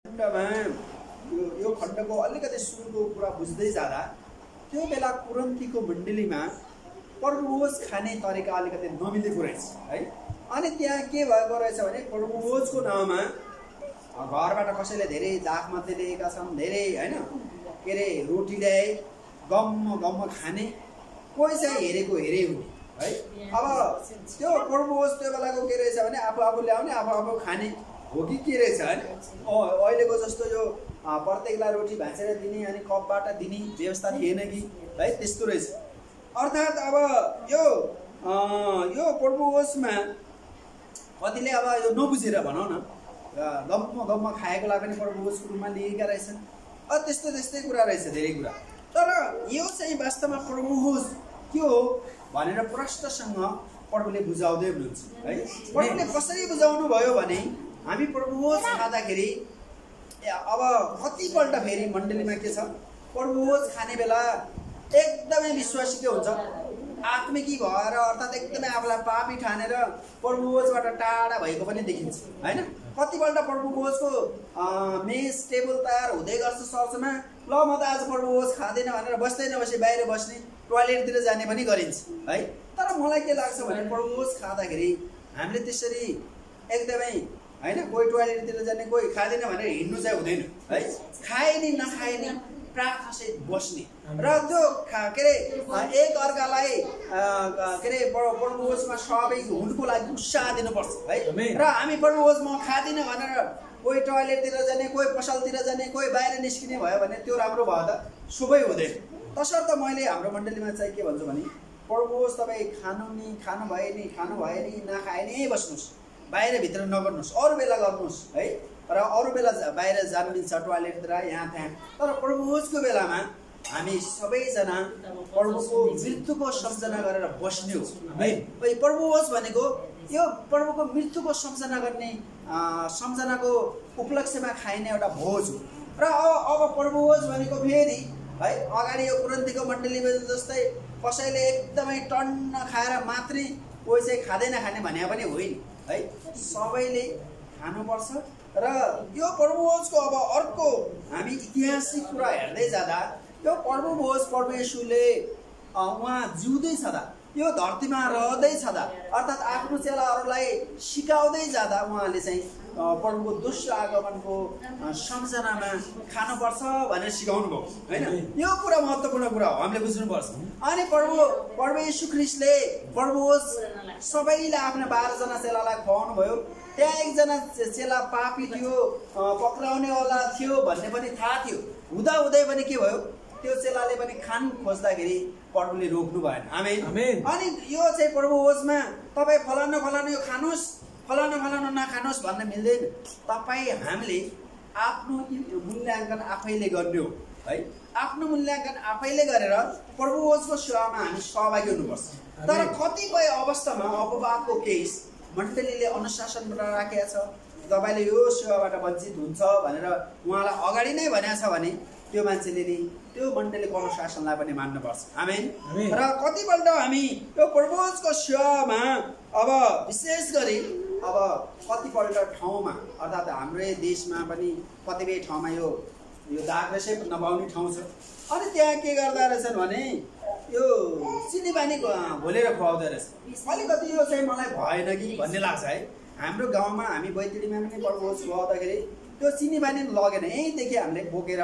खण्डमा यो खण्डको अलिकति सुरुको कुरा बुझ्दै जाँदा त्यो बेला कुरन्थीको मण्डलीमा परमभोज खाने तरिका अलिकति नमिलेको रहेछ है। अनि त्यहाँ के भएको रहेछ भने परमभोजको नाउँमा घरबाट कसैले धेरै दाखमध्ये ल्याएका छन्, धेरै हैन के अरे रोटी ल्याए, गम्म खाने, कोही चाहिँ हेरेको हेरे हुने है। अब त्यो परमभोज त्यो बेलाको के रहेछ भने आफू ल्याउने आफू खाने हो कि के रहेछ हैन। अहिलेको जस्तो यो प्रत्येकलाई रोटी भाँचेर दिने अनि कपबाट दिने व्यवस्था थिएन कि है, त्यस्तो रहेछ। अर्थात् अब यो परमभोजमा कतिले अब यो नबुझेर भनौँ न गम्म खाएकोलाई पनि परमभोजको रूपमा लिएका रहेछन्। त्यस्तै कुरा रहेछ, धेरै कुरा। तर यो चाहिँ वास्तवमा परमभोज के हो भनेर प्रश्नसँग प्रभुले बुझाउँदै हुनुहुन्छ है। प्रभुले कसरी बुझाउनु भयो भने हामी परमभोज खाँदाखेरि अब कतिपल्ट फेरि मण्डलीमा के छ, परमभोज खाने बेला एकदमै विश्वासी के हुन्छ, आत्मिकी भएर अर्थात् एकदमै आफूलाई पापी ठानेर परमभोजबाट टाढा भएको पनि देखिन्छ हैन। कतिपल्ट परमभोजको मेज टेबल तयार हुँदै गर्छ चर्चमा, ल म त आज परमभोज खाँदैन भनेर बस्दै नबसी बाहिर बस्ने, टोयलेटतिर जाने पनि गरिन्छ है। तर मलाई के लाग्छ भने परमभोज खाँदाखेरि हामीले त्यसरी एकदमै हैन, कोही टोयलेटतिर जाने, कोही खाँदैन भनेर हिँड्नु चाहिँ हुँदैन है। खाए नि नखाए नि प्रार्थनासहित बस्ने र त्यो के अरे एक अर्कालाई के अरे परमभोजमा सहभागी हुनुको लागि उत्साह दिनुपर्छ है। र हामी परमभोज म खाँदिनँ भनेर कोही टोयलेटतिर जाने, कोही पसलतिर जाने, कोही बाहिर निस्किने भयो भने त्यो राम्रो भयो त शुभै हुँदैन। तसर्थ मैले हाम्रो मण्डलीमा चाहिँ के भन्छु भने परमभोज तपाईँ खानु भए नि नखाए नि बस्नुहोस्, बाहिरभित्र नगर्नुहोस्, अरू बेला गर्नुहोस् है। र अरू बेला बाहिर जानु दिन्छ टोयलेटतिर यहाँ त्यहाँ। तर प्रभुभोजको बेलामा हामी सबैजना प्रभुको मृत्युको सम्झना गरेर बस्ने हो है। प्रभुभोज भनेको यो प्रभुको मृत्युको सम्झना गर्ने सम्झनाको उपलक्ष्यमा खाइने एउटा भोज हो। र अब प्रभुभोज भनेको फेरि है अगाडि यो कुरन्थीको मण्डलीमा जस्तै कसैले एकदमै टन्न खाएर मात्रै कोही चाहिँ खाँदैन खाने भने पनि होइन है, सबैले खानुपर्छ। र यो परमभोजको अब अर्को हामी ऐतिहासिक कुरा हेर्दै जाँदा यो परमभोज प्रभु येशूले उहाँ जिउँदै छँदा, यो धरतीमा रहँदै छँदा अर्थात् आफ्नो चेलाहरूलाई सिकाउँदै जाँदा उहाँले चाहिँ प्रभुको दोस्रो आगमनको सम्झनामा खानुपर्छ भनेर सिकाउनु भयो हैन। यो कुरा महत्त्वपूर्ण कुरा हो, हामीले बुझ्नुपर्छ। अनि प्रभु येशू ख्रीष्टले परमभोज सबैले आफ्ना 12 जना चेलालाई खुवाउनु भयो। त्यहाँ एकजना चेला पापी थियो, पक्राउनेवाला थियो भन्ने पनि थाहा थियो। हुँदै पनि के भयो, त्यो चेलाले पनि खानु खोज्दाखेरि प्रभुले रोक्नु भएन। आमेन। अनि यो चाहिँ परमभोजमा तपाईँ फलानु यो खानुहोस्, फलानु नखानुहोस् भन्ने मिल्दैन। हामीले आफ्नो मूल्याङ्कन आफैले गर्ने हो है। आफ्नो मूल्याङ्कन आफैले गरेर परमभोजको सेवामा हामी सहभागी हुनुपर्छ। तर कतिपय अवस्थामा अपवादको केस मण्डलीले अनुशासनबाट राखेको छ, तपाईँले यो सेवाबाट वञ्चित हुन्छ भनेर उहाँलाई अगाडि नै भनेको छ भने त्यो मान्छेले नि त्यो मण्डलीको अनुशासनलाई पनि मान्नुपर्छ। आमेन। र कतिपल्ट हामी यो परमभोजको सेवामा अब विशेष गरी अब कतिपल्ट ठाउँमा अर्थात् हाम्रै देशमा पनि कतिपय ठाउँमा यो दागरसै नपाउने ठाउँ छ। अनि त्यहाँ के गर्दा रहेछन् भने यो चिनी पानी घोलेर खुवाउँदो रहेछ। अलिकति यो चाहिँ मलाई भएन कि भन्ने लाग्छ है। हाम्रो गाउँमा हामी बैतडीमा पनि परमभोज खुवाउँदाखेरि त्यो चिनी पानी लगेन, यहीँदेखि हामीले बोकेर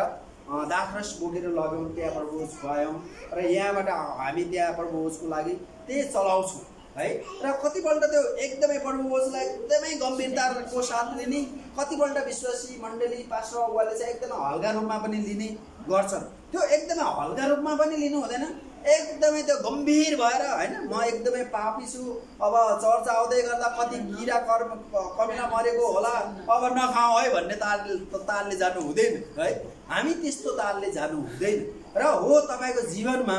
दाखरस बोकेर लग्यौँ, त्यहाँ परमभोज खुवायौँ र यहाँबाट हामी त्यहाँ परमभोजको लागि त्यही चलाउँछौँ है। र कतिपल्ट त्यो एकदमै परमभोजलाई एकदमै गम्भीरताको साथ लिने, कतिपल्ट विश्वासी मण्डली पास्टर अगुवाले चाहिँ एकदमै हल्का रूपमा पनि लिने गर्छन्। त्यो एकदमै हल्का रूपमा पनि लिनु हुँदैन, एकदमै त्यो गम्भीर भएर होइन म एकदमै पापी छु, अब चर्च आउँदै गर्दा कति किरा कमिला मरेको होला, अब नखाऊ है भन्ने तालले जानु हुँदैन है। हामी त्यस्तो तालले जानु हुँदैन। र हो तपाईँको जीवनमा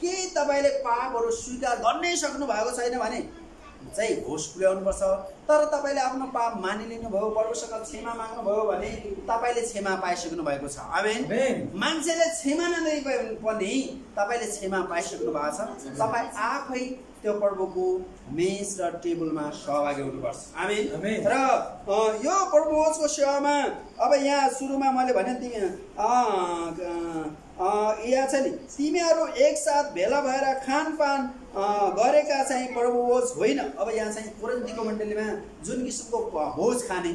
के तपाईँले पापहरू स्वीकार गर्नै सक्नु भएको छैन भने चाहिँ होस पुर्याउनुपर्छ। तर तपाईँले आफ्नो पाप मानिलिनु भयो, प्रभुसँग क्षमा माग्नुभयो भने तपाईँले क्षमा पाइसक्नु भएको छ। आमेन। मान्छेले क्षमा नदिए पनि तपाईँले क्षमा पाइसक्नु भएको छ। तपाईँ आफै त्यो प्रभुको मेज र टेबलमा सहभागी हुनुपर्छ। आमेन। र यो प्रभुको सेवामा अब यहाँ सुरुमा मैले भने यहाँ छ नि, तिमीहरू एकसाथ भेला भएर खानपान गरेका चाहिँ प्रभु भोज होइन। अब यहाँ चाहिँ कोरिन्थीको मण्डलीमा जुन किसिमको भोज खाने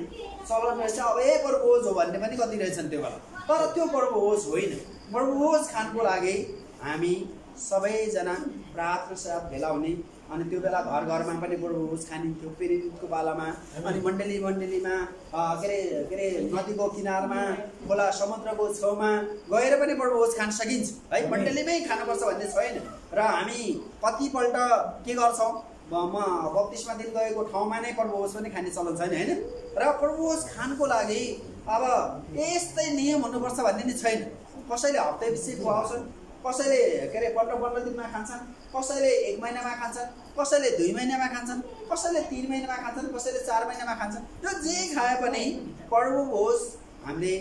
चलन रहेछ, अब प्रभु भोज हो भन्ने पनि कति रहेछन् त्यो बेला, तर त्यो प्रभु भोज होइन। प्रभु भोज खानको लागि हामी सबैजना प्रार्थना साथ भेला हुने, अनि त्यो बेला घर घरमा पनि प्रभु भोज खानिन्थ्यो प्रेरितको पालामा, अनि मण्डलीमा के अरे नदीको किनारमा खोला समुद्रको छेउमा गएर पनि प्रभु भोज खान सकिन्छ है, मण्डलीमै खानुपर्छ भन्ने छैन। र हामी कतिपल्ट के गर्छौँ, म बत्तिसमा दिन गएको ठाउँमा नै प्रभु भोज पनि खाने चलन छैन होइन। र प्रभु भोज खानको लागि अब यस्तै नियम हुनुपर्छ भन्ने नि छैन। कसैले हप्ता पछि खुवाउँछन्, कसैले के अरे 15 दिनमा खान्छन्, कसैले 1 महिनामा खान्छन्, कसैले 2 महिनामा खान्छन्, कसैले 3 महिनामा खान्छन्, कसैले 4 महिनामा खान्छन्। त्यो जे खाए पनि प्रभु भोज हामीले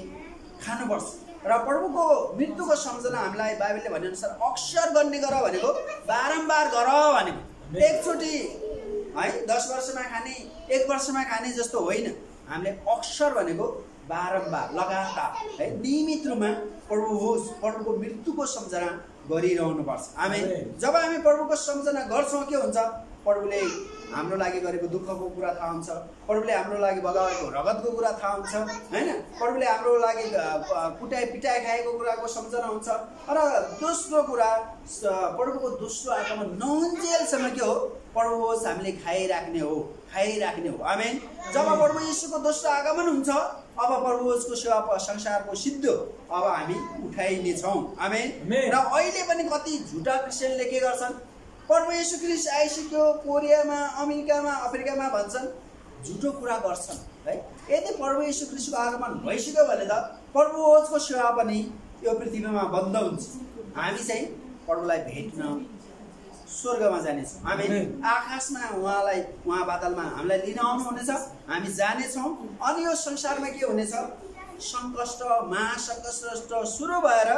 खानुपर्छ। र प्रभुको मृत्युको सम्झना हामीलाई बाइबलले भनेअनुसार अक्सर गर्ने गर भनेको, बारम्बार गर भनेको, एकचोटि है 10 वर्षमा खाने 1 वर्षमा खाने जस्तो होइन। हामीले अक्सर भनेको बारम्बार लगातार है नियमित रूपमा प्रभु भोज प्रभुको मृत्युको सम्झना गरिरहनुपर्छ। आमेन। जब हामी प्रभुको सम्झना गर्छौँ के हुन्छ, प्रभुले हाम्रो लागि गरेको दुःखको कुरा थाहा हुन्छ, प्रभुले हाम्रो लागि बगाएको रगतको कुरा थाहा हुन्छ हैन, प्रभुले हाम्रो लागि पिटाइ खाएको कुराको सम्झना हुन्छ। र दोस्रो कुरा, प्रभुको दोस्रो आगमन नहुन्जेलसम्म के हो, प्रभु भोज हामीले खाइराख्ने हो। आमेन। जब प्रभु येशूको दोस्रो आगमन हुन्छ, अब प्रभु भोजको सेवा संसारको सिद्ध अब हामी उठाइनेछौँ। आमेन। र अहिले पनि कति झुटा क्रिस्चियनले के गर्छन्, प्रभु येशू ख्रीष्ट आइसक्यो, कोरियामा अमेरिकामा अफ्रिकामा भन्छन्, झुटो कुरा गर्छन् है। यदि प्रभु येशू ख्रीष्टको आगमन भइसक्यो भने त प्रभु भोजको सेवा पनि यो पृथ्वीमा बन्द हुन्छ। हामी चाहिँ प्रभुलाई भेट्न स्वर्गमा जानेछौँ। आमेन। आकाशमा उहाँ बादलमा हामीलाई लिन आउनुहुनेछ, हामी जानेछौँ। अनि यो संसारमा के हुनेछ, सङ्कष्ट महासङ्कष्ट सुरु भएर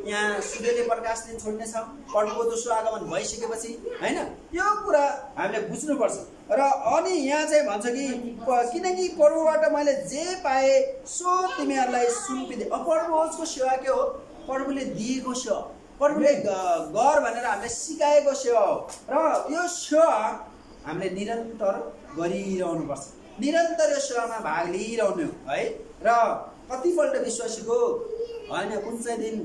यहाँ सूर्यले प्रकाश दिन छोड्नेछ प्रभुको दोस्रो आगमन भइसकेपछि होइन। यो कुरा हामीले बुझ्नुपर्छ। र अनि यहाँ चाहिँ भन्छ कि किनकि प्रभुबाट मैले जे पाएँ सो तिमीहरूलाई सुम्पिदिए। प्रभुको सेवा के हो, प्रभुले दिएको सेवा, प्रभुले गर भनेर हामीले सिकाएको सेवा हो। र यो सेवा हामीले निरन्तर गरिरहनुपर्छ, निरन्तर यो सेवामा भाग लिइरहनु है। र कतिपल्ट विश्वासीको होइन कुन चाहिँ दिन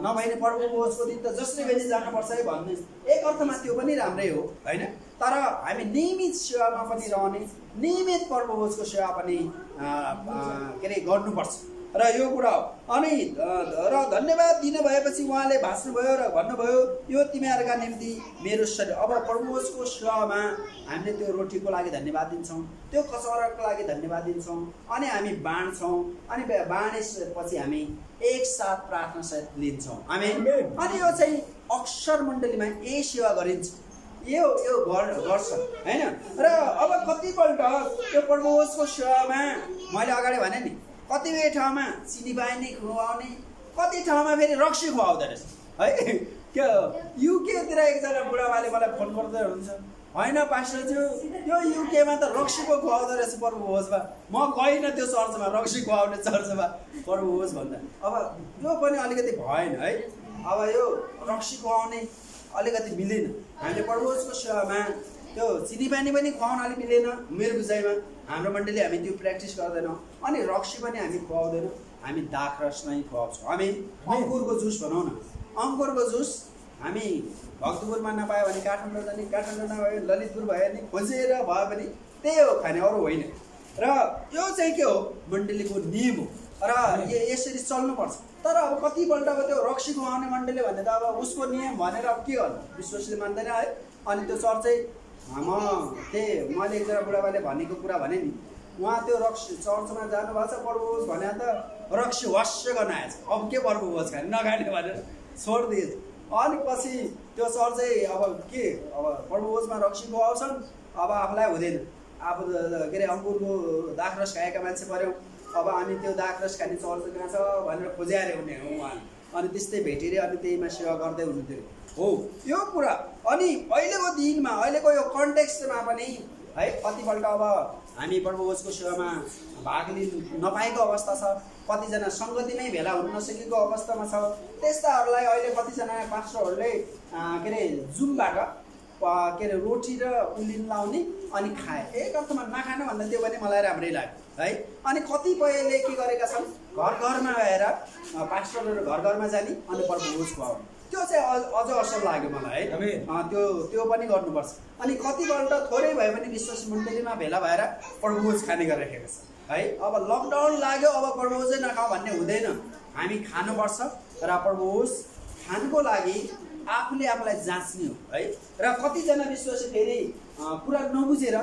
नभए प्रभु भोजको दिन त जसले पनि जानुपर्छ है भन्ने एक अर्थमा त्यो पनि राम्रै हो होइन। तर हामी नियमित सेवामा पनि रहने, नियमित प्रभु भोजको सेवा पनि के अरे गर्नुपर्छ। र यो कुरा हो। अनि र धन्यवाद दिनुभएपछि उहाँले भाँच्नुभयो र भन्नुभयो, यो तिमीहरूका निम्ति मेरो शरीर। अब प्रभु भोजको सेवामा हामीले त्यो रोटीको लागि धन्यवाद दिन्छौँ, त्यो कचौराको लागि धन्यवाद दिन्छौँ, अनि हामी बाँड्छौँ, अनि बाँडेपछि हामी एकसाथ प्रार्थना सहित लिन्छौँ। आमेन। अनि यो चाहिँ अक्सर मण्डलीमा यही सेवा गरिन्छ, यो गर्छ होइन। र अब कतिपल्ट यो प्रभु भोजको सेवामा मैले अगाडि भने नि, कतिपय ठाउँमा चिनी पानी खुवाउने, कति ठाउँमा फेरि रक्सी खुवाउँदो रहेछ है। त्यो युकेतिर एकजना बुढाबाले मलाई फोन गर्दै हुनुहुन्छ, होइन पास्टरज्यू यो युकेमा त रक्सी पो खुवाउँदो रहेछ प्रभु भोजमा, म गइनँ त्यो चर्चमा रक्सी खुवाउने चर्चमा प्रभु भोज भन्दा। अब यो पनि अलिकति भएन है। अब यो रक्सी खुवाउने अलिकति मिलेन। हामीले प्रभु भोजको सेवामा त्यो चिनी पानी पनि खुवाउन अलिक मिलेन मेरो बुझाइमा। हाम्रो मण्डली हामी त्यो प्र्याक्टिस गर्दैनौँ। अनि रक्सी पनि हामी खुवाउँदैनौँ, हामी दाखरस नै खुवाउँछौँ। हामी अङ्कुरको जुस भनौँ न, अङ्कुरको जुस हामी भक्तपुरमा नपायो भने काठमाडौँ जाने, काठमाडौँ नभए ललितपुर भयो भने खोजेर भए पनि त्यही हो खाने, अरू होइन। र यो चाहिँ के हो, मण्डलीको नियम हो र यसरी चल्नुपर्छ। तर अब कतिपल्ट अब त्यो रक्सी खुवाउने मण्डली भन्ने त अब उसको नियम भनेर अब के गर्नु, विश्वासले मान्दैन है। अनि त्यो चर्च चाहिँ मैले एकजना बुढाबाले भनेको कुरा भने नि, उहाँ त्यो रक्सी चर्चमा जानुभएको छ, प्रभु भोज भने त रक्सी वास्य गर्न आएछ, अब के प्रभु भोज खाने नखाने भनेर छोडिदिएछ। अनि पछि त्यो चर्च चाहिँ अब के, अब प्रभु भोजमा रक्सी खुवाउँछन्, अब आफूलाई हुँदैन। अब के अरे अङ्कुरको दाखरस खाएका मान्छे पऱ्यौँ, अब अनि त्यो दाखरस खाने चर्च कहाँ छ भनेर खोज्याएर हुने हो उहाँ। अनि त्यस्तै भेटेर अनि त्यहीमा सेवा गर्दै हुनुहुन्थ्यो हो। यो कुरा अनि अहिलेको दिनमा अहिलेको यो कन्टेक्स्टमा पनि है कतिपल्ट अब हामी प्रभुको सेवामा भाग लिनु नपाएको अवस्था छ, कतिजना सङ्गतिमै भेला हुन नसकेको अवस्थामा छ। त्यस्ताहरूलाई अहिले कतिजना पास्टरहरूले के अरे जुमबाट के अरे रोटी र उलिन लाउने अनि खाए। एक अर्थमा नखानु भन्दा त्यो पनि मलाई राम्रै लाग्यो है। अनि कतिपयले के गरेका छन्, घर घरमा गएर पास्टरहरू घर घरमा जाने अनि प्रभुभोज खुवाउने। त्यो चाहिँ अझ असल लाग्यो मलाई है। त्यो पनि गर्नुपर्छ। अनि कतिपल्ट थोरै भए पनि विश्वासी मण्डलीमा भेला भएर प्रभुभोज खाने गरिरहेको छ है। अब लकडाउन लाग्यो अब प्रभुभोजै नखाऊ भन्ने हुँदैन, हामी खानुपर्छ र प्रभुभोज खानको लागि आफूले आफूलाई जाँच्ने हो है। र कतिजना विश्वासी फेरि कुरा नबुझेर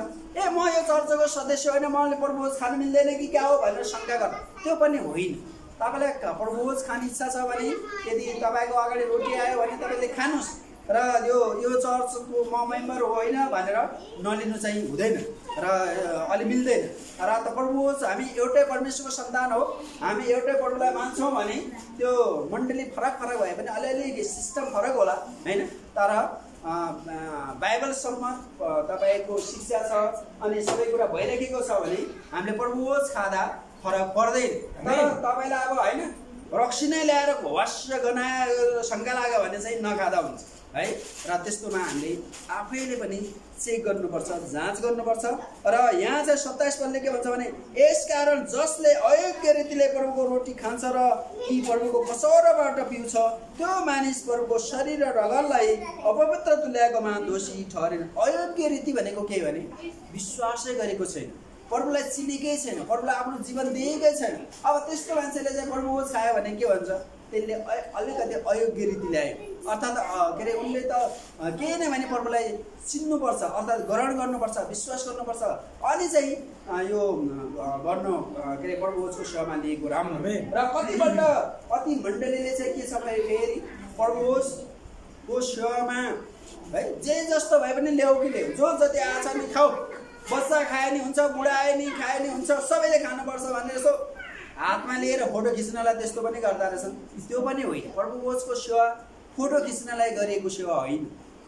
म यो चर्चको सदस्य होइन, मैले प्रभुभोज खानु मिल्दैन कि क्या हो भनेर शङ्का गर्छ। त्यो पनि होइन। तपाईँलाई प्रभुभोज खाने इच्छा छ भने यदि तपाईँको अगाडि रोटी आयो भने तपाईँले खानुहोस् र यो चर्चको म मेम्बर होइन भनेर नलिनु चाहिँ हुँदैन र अलि मिल्दैन। र त प्रभुभोज हामी एउटै परमेश्वरको सन्तान हो, हामी एउटै प्रभुलाई मान्छौँ भने त्यो मण्डली फरक फरक भए पनि अलिअलि सिस्टम फरक होला होइन। तर बाइबलसम्म तपाईँको शिक्षा छ अनि सबै कुरा भइरहेको छ भने हामीले प्रभुभोज खाँदा फरक पर्दैन। तर तपाईँलाई अब होइन रक्सी नै ल्याएर वास्य गनाएर शङ्का लाग्यो भने चाहिँ नखाँदा हुन्छ है। र त्यस्तोमा हामीले आफैले पनि चेक गर्नुपर्छ, जाँच गर्नुपर्छ। र यहाँ चाहिँ 27 पदले के भन्छ भने यसकारण जसले अयोग्य रीतिले प्रभुको रोटी खान्छ र कि प्रभुको कसौराबाट पिउँछ त्यो मानिस प्रभुको शरीर र रगतलाई अपवित्र तुल्याएकोमा दोषी ठहरेन। अयोग्य रीति भनेको के भने विश्वासै गरेको छैन, प्रभुलाई चिनेकै छैन, प्रभुलाई आफ्नो जीवन दिएकै छैन। अब त्यस्तो मान्छेले चाहिँ प्रभुभोज खायो भने के भन्छ, त्यसले अलिकति अयोग्य रीति ल्यायो। अर्थात् के अरे उनले त केही नै भने प्रभुलाई चिन्नुपर्छ, अर्थात् ग्रहण गर्नुपर्छ, विश्वास गर्नुपर्छ, अनि चाहिँ यो गर्नु के अरे प्रभुभोजको सेवामा लिएको राम्रो। र कतिपल्ट कति मण्डलीले चाहिँ के छ फेरि प्रभुभोजको सेवामा है जे जस्तो भए पनि ल्याऊ कि ल्याऊ, जो जति आछ नि खाऊ, बच्चा खाए नि हुन्छ, बुढा आए नि खाए नि हुन्छ, सबैले खानुपर्छ भनेर यसो हातमा लिएर फोटो खिच्नलाई त्यस्तो पनि गर्दा रहेछन्। त्यो पनि होइन। प्रभुभोजको सेवा फोटो खिच्नलाई गरिएको सेवा होइन,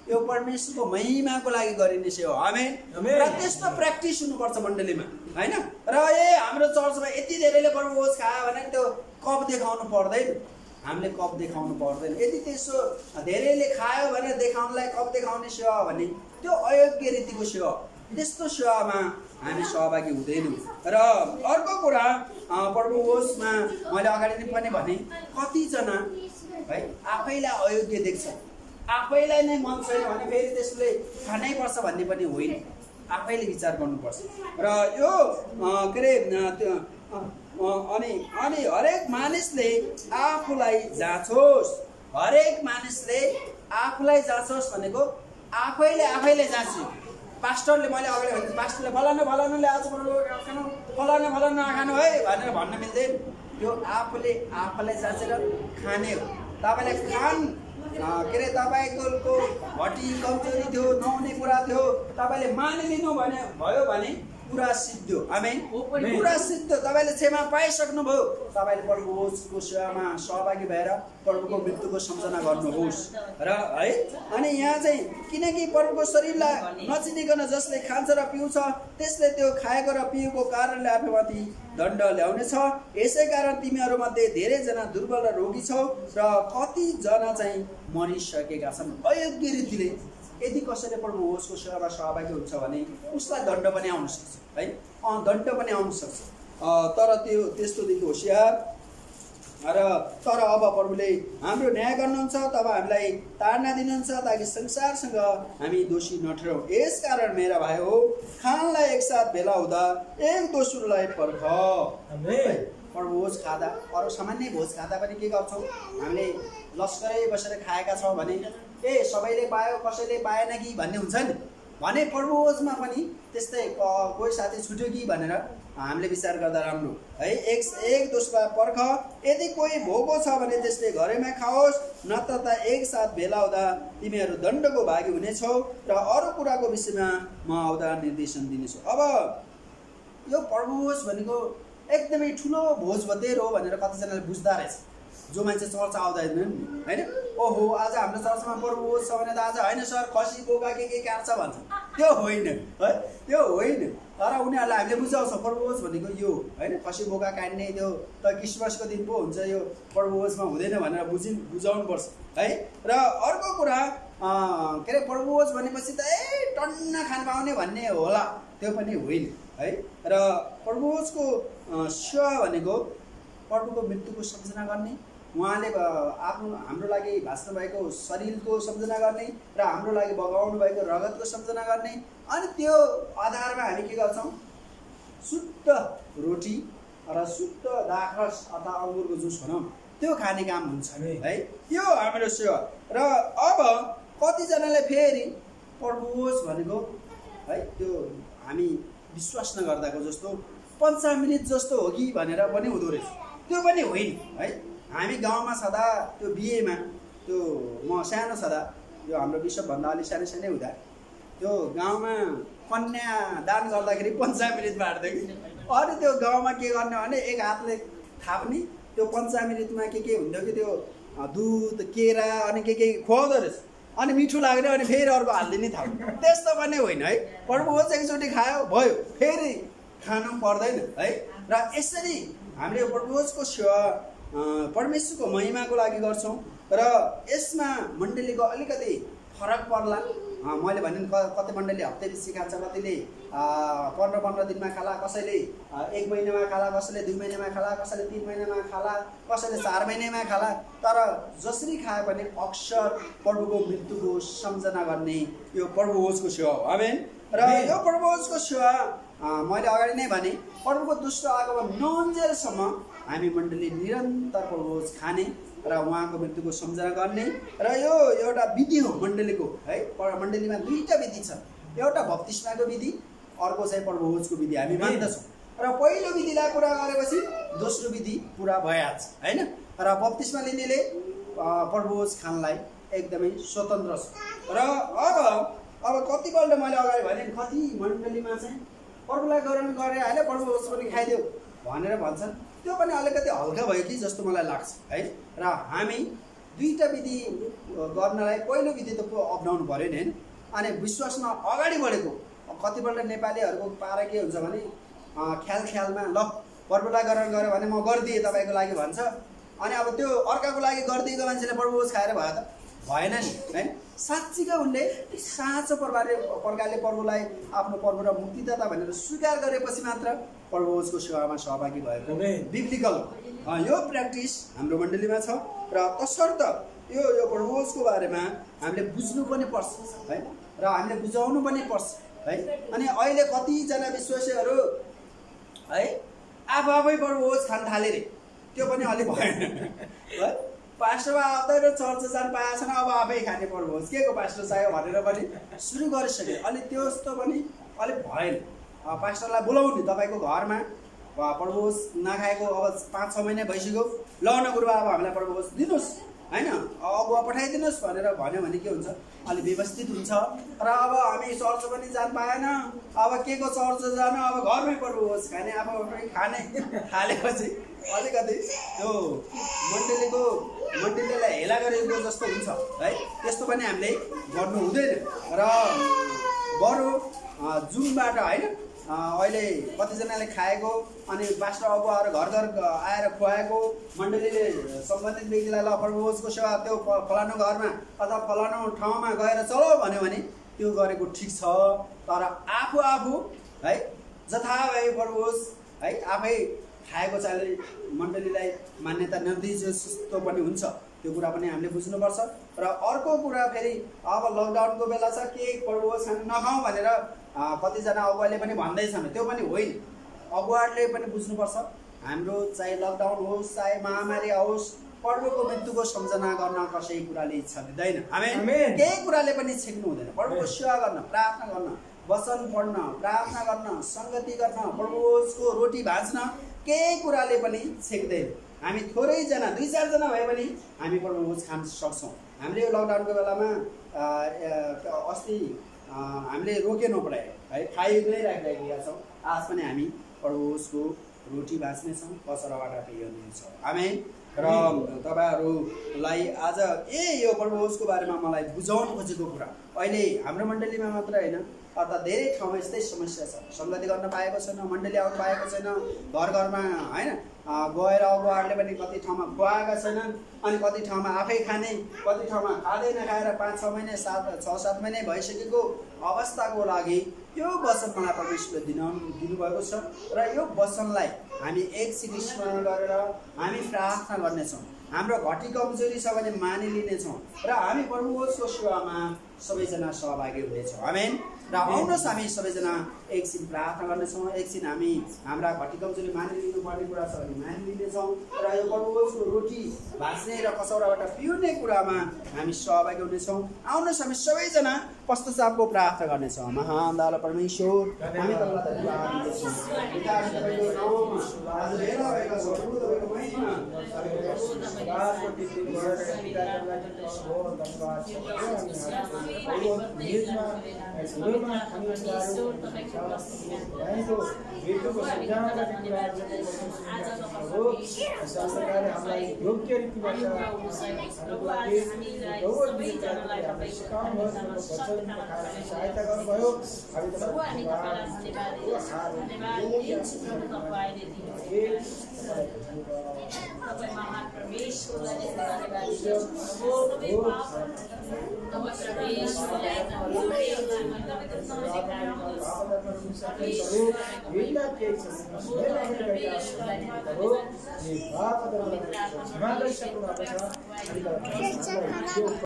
यो परमेश्वरको महिमाको लागि गरिने सेवा। आमेन। र त्यस्तो प्र्याक्टिस हुनुपर्छ मण्डलीमा होइन। र हाम्रो चर्चमा यति धेरैले प्रभुभोज खायो भने त्यो कप देखाउनु पर्दैन, हामीले कप देखाउनु पर्दैन। यदि त्यसो धेरैले खायो भने देखाउनलाई कप देखाउने सेवा हो भने त्यो अयोग्य रीतिको सेवा, त्यस्तो सेवामा हामी सहभागी हुँदैनौँ। र अर्को कुरा प्रभुभोजमा मैले अगाडि पनि भने कतिजना है आफैलाई अयोग्य देख्छ, आफैलाई नै मन छैन भने फेरि त्यसले खानै पर्छ भन्ने पनि होइन, आफैले विचार गर्नुपर्छ। र यो के अरे अनि हरेक मानिसले आफूलाई जाँचोस्, हरेक मानिसले आफूलाई जाँचोस् भनेको आफैले जाँच्यो। पास्टरले मैले अगाडि भने पास्टरले फलानुले आज खानु, फलानु नखानु है भनेर भन्न मिल्दैन। त्यो आफूलाई जाँचेर खाने हो। तपाईँले के अरे तपाईँको भट्टी कमजोरी थियो, नहुने कुरा थियो, तपाईँले मानिलिनु भयो भने पुरा सिद्धियो। आमेन। पुरा सिद्ध तपाईँले क्षमा पाइसक्नुभयो, तपाईँले प्रभुभोजको सेवामा सहभागी भएर प्रभुको मृत्युको सम्झना गर्नुहोस्। र है अनि यहाँ चाहिँ किनकि प्रभुको शरीरलाई नचिनिकन जसले खान्छ र पिउँछ त्यसले त्यो खाएको र पिएको कारणले आफूमाथि दण्ड ल्याउनेछ। यसै कारण तिमीहरूमध्ये धेरैजना दुर्बल र रोगी छौ र कतिजना चाहिँ मरिसकेका छन् अयोग्य रीतिले। यदि कसैले प्रभुभोजको सेवामा सहभागी हुन्छ भने उसलाई दण्ड पनि आउन सक्छ है, दण्ड पनि आउन सक्छ। तर त्यस्तोदेखि होसियार। र तर अब प्रभुले हाम्रो न्याय गर्नुहुन्छ, तब हामीलाई ताडना दिनुहुन्छ ताकि संसारसँग हामी दोषी नठहरौँ। यसकारण मेरा भाइ हो, खानलाई एकसाथ भेला हुँदा एक दोस्रोलाई पर्ख। प्रभुभोज खाँदा अरू सामान्य भोज खाँदा पनि के गर्छौँ हामीले, लस्करै बसेर खाएका छौँ भने सबैले पायो कसैले पाएन कि भन्ने हुन्छ नि, भने प्रभुभोजमा पनि त्यस्तै कोही साथी छुट्यो कि भनेर हामीले विचार गर्दा राम्रो है। एक दोस्रोलाई पर्ख। यदि कोही भोको छ भने त्यसले घरैमा खाओस्, नत्र त एकसाथ भेला हुँदा तिमीहरू दण्डको भागी हुनेछौ र अरू कुराको विषयमा म आउँदा निर्देशन दिनेछु। अब यो प्रभुभोज भनेको एकदमै ठुलो भोज भतेर हो भनेर कतिजनाले बुझ्दा रहेछ जो मान्छे चर्च आउँदैन नि होइन, ओहो आज हाम्रो चर्चमा प्रभुभोज छ भने त आज होइन सर खसी बोका के काट्छ भन्छ, त्यो होइन है, त्यो होइन। तर उनीहरूलाई हामीले बुझाउँछ प्रभुभोज भनेको यो होइन, खसी बोका काट्ने त्यो त क्रिसमसको दिन पो हुन्छ, यो प्रभुभोजमा हुँदैन भनेर बुझाउनुपर्छ है। र अर्को कुरा के अरे प्रभुभोज भनेपछि त टन्न खान पाउने भन्ने होला, त्यो पनि होइन है। र प्रभुभोजको सेवा भनेको प्रभुको मृत्युको सम्झना गर्ने, उहाँले हाम्रो लागि भाँच्नु भएको शरीरको सम्झना गर्ने र हाम्रो लागि बगाउनु भएको रगतको सम्झना गर्ने। अनि त्यो आधारमा हामी के गर्छौँ, शुद्ध रोटी र शुद्ध दाखरस अथवा अङ्गुरको जुस भनौँ त्यो खाने काम हुन्छ है, त्यो हाम्रो सेवा। र अब कतिजनाले फेरि प्रभुभोज भनेको है त्यो हामी विश्वास नगर्दाको जस्तो पञ्चामृत जस्तो हो कि भनेर पनि हुँदो रहेछ, त्यो पनि होइन है। हामी गाउँमा छँदा त्यो बिहेमा त्यो म सानो छँदा त्यो हाम्रो बिशपभन्दा अलिक सानो सानै हुँदा त्यो गाउँमा कन्या दान गर्दाखेरि पञ्चामृत बाँड्थ्यो कि। अनि त्यो गाउँमा के गर्ने भने एक हातले थाप्ने, त्यो पञ्चामृतमा के हुन्थ्यो कि त्यो दुध केरा अनि के खुवाउँदो रहेछ, अनि मिठो लाग्ने अनि फेरि अर्को हालिदिने थाप्ने, त्यस्तो पनि होइन है। प्रभुभोज एकचोटि खायो भयो, फेरि खानु पर्दैन है। र यसरी हामीले प्रभुभोजको सेवा परमेश्वरको महिमाको लागि गर्छौँ। र यसमा मण्डलीको अलिकति फरक पर्ला, मैले भने कति मण्डली हप्ते पछि खान्छ, कतिले 15 दिनमा खाला, कसैले 1 महिनामा खाला, कसैले 2 महिनामा खाला, कसैले 3 महिनामा खाला, कसैले 4 महिनामा खाला। तर जसरी खाए पनि अक्सर प्रभुको मृत्युको सम्झना गर्ने यो प्रभुभोजको सेवा हो। आमेन। र यो प्रभुभोजको सेवा मैले अगाडि नै भने प्रभुको दोस्रो आगमन नहुन्जेलसम्म हामी मण्डली निरन्तर प्रभुभोज खाने र उहाँको मृत्युको सम्झना गर्ने। र यो एउटा विधि हो मण्डलीको है। मण्डलीमा दुईटा विधि छ, एउटा बप्तिस्माको विधि, अर्को चाहिँ प्रभुभोजको विधि हामी मान्दछौँ। र पहिलो विधिलाई पुरा गरेपछि दोस्रो विधि पुरा भइहाल्छ होइन। र बप्तिस्मा लिनेले प्रभुभोज खानलाई एकदमै स्वतन्त्र छ। र अब कतिपल्ट मैले अगाडि भने कति मण्डलीमा चाहिँ प्रभुलाई ग्रहण गरे अहिले प्रभुभोज पनि खाइदेऊ भनेर भन्छन्, त्यो पनि अलिकति हल्का भयो कि जस्तो मलाई लाग्छ है। र हामी दुईटा विधि गर्नलाई पहिलो विधि त अप्नाउनु पऱ्यो नि होइन। अनि विश्वासमा अगाडि बढेको कतिपल्ट नेपालीहरूको पारा के हुन्छ भने ख्यालमा ल प्रभुलाई ग्रहण गऱ्यो भने म गरिदिएँ तपाईँको लागि भन्छ, अनि अब त्यो अर्काको लागि गरिदिएको मान्छेले प्रभुभोज खाएर भयो त भएन नि होइन। साँच्चीका उनले साँचो प्रकारले प्रभुलाई आफ्नो प्रभु र मुक्तिदाता भनेर स्वीकार गरेपछि मात्र प्रभुभोजको सेवामा सहभागी भएको बिब्लिकल यो प्र्याक्टिस हाम्रो मण्डलीमा छ। र तसर्थ यो प्रभुभोजको बारेमा हामीले बुझ्नु पनि पर्छ है, र हामीले बुझाउनु पनि पर्छ है। अनि अहिले कतिजना विश्वासीहरू है आफै प्रभुभोज खान थाले रे, त्यो पनि अलिक भएन है। पास्टरमा आउँदैन, चर्च जान पाएको छैन, अब आफै खाने प्रभुभोज के को पास्टर चाहियो भनेर पनि सुरु गरिसके। अनि त्यस्तो पनि अलिक भएन। पास्टरलाई बोलाउने तपाईँको घरमा प्रभुभोज नखाएको अब 5-6 महिना भइसक्यो, ल न गुरुबा अब हामीलाई प्रभुभोज दिनुहोस् होइन, अगुवा पठाइदिनुहोस् भनेर भन्यो भने के हुन्छ, अलि व्यवस्थित हुन्छ। र अब हामी चर्च पनि जान पाएन, अब के को चर्च जान, अब घरमै प्रभुभोज खाने, आफै खाने थालेपछि अलिकति त्यो मण्डलीलाई हेला गरेको जस्तो हुन्छ है। त्यस्तो पनि हामीले गर्नु हुँदैन। र बरु जुमबाट होइन अहिले कतिजनाले खाएको अनि पास्टर अगुवाहरू घर आएर खुवाएको, मण्डलीले सम्बन्धित व्यक्तिलाई ल प्रभुभोजको सेवा त्यो फलानु घरमा अथवा फलानु ठाउँमा गएर चलो भन्यो भने त्यो गरेको ठिक छ। तर आफू है जथाभावी प्रभुभोज है आफै खाएको चाहिँ मण्डलीलाई मान्यता नदिए जस्तो पनि हुन्छ, त्यो कुरा पनि हामीले बुझ्नुपर्छ। र अर्को कुरा फेरि अब लकडाउनको बेला छ, के प्रभुभोज खान नखाउँ भनेर कतिजना अगुवाले पनि भन्दैछन्, त्यो पनि होइन। अगुवाले पनि बुझ्नुपर्छ, हाम्रो चाहे लकडाउन होस् चाहे महामारी आओस्, प्रभुको मृत्युको सम्झना गर्न कसै कुराले इच्छा दिँदैन। आमेन। केही कुराले पनि छेक्नु हुँदैन। प्रभुको सेवा गर्न, प्रार्थना गर्न, वचन पढ्न, प्रार्थना गर्न, सङ्गति गर्न, प्रभुको रोटी भाँच्न केही कुराले पनि छेक्दैन। हामी थोरैजना 2-4 जना भए पनि हामी प्रभुभोज खान सक्छौँ। हामीले यो लकडाउनको बेलामा अस्ति हामीले रोकेनु पऱ्यो है, खाइ नै राखिरहेका छौँ। आज पनि हामी प्रभुभोजको रोटी भाँच्नेछौँ, कसराबाट पिउनेछौँ। आमेन। र तपाईहरुलाई आज यो प्रभुको बारेमा मलाई बुझाउन खोजेको कुरा अहिले हाम्रो मण्डलीमा मात्र हैन अर्थात धेरै ठाउँमा यस्तै समस्या छ। संगति गर्न पाएको छैन, मण्डली आउन पाएको छैन, घर घरमा हैन गएर अगुवाहरूले पनि कति ठाउँमा खुवाएका छैनन्, अनि कति ठाउँमा आफै खाने, कति ठाउँमा खाँदै नखाएर 5-6 महिने 6-7 महिने भइसकेको अवस्थाको लागि यो वचन मलाई परमेश्वरले दिनुभएको छ र यो वचनलाई हामी एकछिन स्मरण गरेर हामी प्रार्थना गर्नेछौँ। हाम्रो घटी कमजोरी छ भने मानिलिनेछौँ र हामी प्रभुको सेवामा सबैजना सहभागी हुनेछौँ। आमेन। र आउनुहोस् हामी सबैजना एकछिन प्रार्थना गर्नेछौँ। एकछिन हामी हाम्रा घटी कमजोरी मानिलिनु पर्ने कुरा छ भने मानिलिनेछौँ र यो प्रभुको रोटी भाँच्ने र कसौराबाट पिउने कुरामा हामी सहभागी हुनेछौँ। आउनुहोस् हामी सबैजना पश्चातापको प्रार्थना गर्नेछौँ। महान दयालु परमेश्वर, हामी तपाईलाई धन्यवाद दिन्छौँ। पिता तपाईको नाममा आज भेला भएका छौँ। तपाईको महिमा हामीलाई योग्य रीतिबाट सहायता गर्नुभयो।